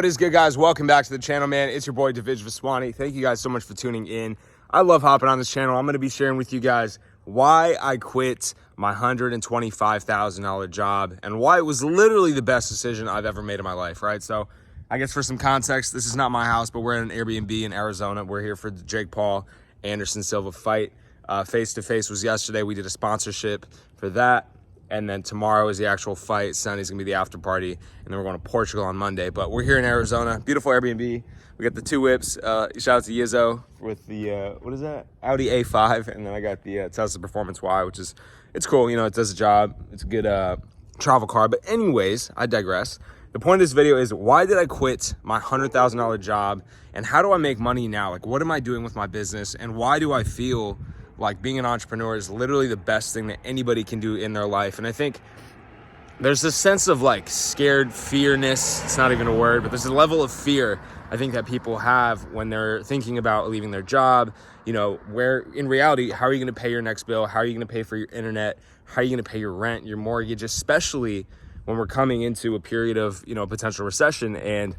What is good, guys? Welcome back to the channel, man. It's your boy Divij Vaswani. Thank you guys so much for tuning in. I love hopping on this channel. I'm going to be sharing with you guys why I quit my $125,000 job and why it was literally the best decision I've ever made in my life, right? So I guess for some context, this is not my house, but we're in an Airbnb in Arizona. We're here for the Jake Paul Anderson Silva fight. Face-to-face was yesterday. We did a sponsorship for that. And then tomorrow is the actual fight. Sunday's gonna be the after party. And then we're going to Portugal on Monday. But we're here in Arizona. Beautiful Airbnb. We got the two whips. Shout out to Yizzo with the, what is that? Audi A5. And then I got the Tesla Performance Y, which is, it's cool. You know, it does the job. It's a good travel car. But anyways, I digress. The point of this video is, why did I quit my $100,000 job? And how do I make money now? Like, what am I doing with my business? And why do I feel like being an entrepreneur is literally the best thing that anybody can do in their life? And I think there's this sense of like scared fearness. It's not even a word, but there's a level of fear I think that people have when they're thinking about leaving their job. You know, where in reality, how are you going to pay your next bill? How are you going to pay for your internet? How are you going to pay your rent, your mortgage, especially when we're coming into a period of, you know, potential recession? And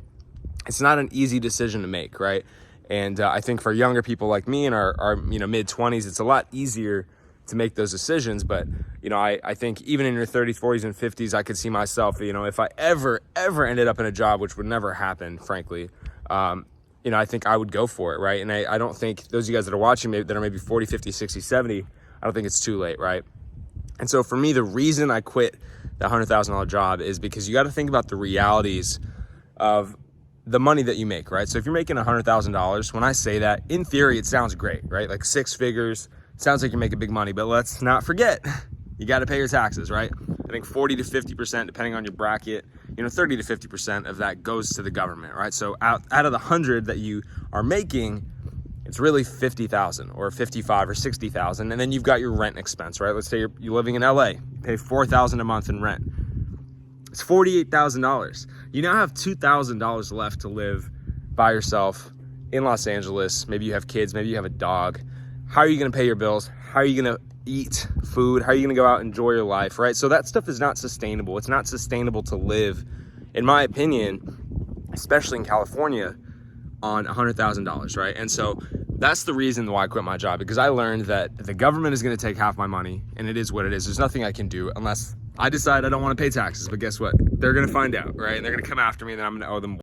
it's not an easy decision to make, right? And I think for younger people like me in our you know, mid-20s, it's a lot easier to make those decisions. But, you know, I think even in your 30s, 40s, and 50s, I could see myself, you know, if I ever ended up in a job, which would never happen, frankly, you know, I think I would go for it, right? And I don't think those of you guys that are watching that are maybe 40, 50, 60, 70, I don't think it's too late, right? And so for me, the reason I quit the $100,000 job is because you got to think about the realities of the money that you make, right? So if you're making $100,000, when I say that, in theory, it sounds great, right? Like six figures, sounds like you're making big money, but let's not forget, you got to pay your taxes, right? I think 40 to 50%, depending on your bracket, you know, 30 to 50% of that goes to the government, right? So out of the 100 that you are making, it's really 50,000 or 55 or 60,000. And then you've got your rent expense, right? Let's say you're living in LA, you pay $4,000 a month in rent. It's $48,000. You now have $2,000 left to live by yourself in Los Angeles. Maybe you have kids, maybe you have a dog. How are you gonna pay your bills? How are you gonna eat food? How are you gonna go out and enjoy your life, right? So that stuff is not sustainable. It's not sustainable to live, in my opinion, especially in California, on $100,000, right? And so that's the reason why I quit my job, because I learned that the government is gonna take half my money, and it is what it is. There's nothing I can do unless I decide I don't want to pay taxes. But guess what? They're going to find out, right? And they're going to come after me, and then I'm going to owe them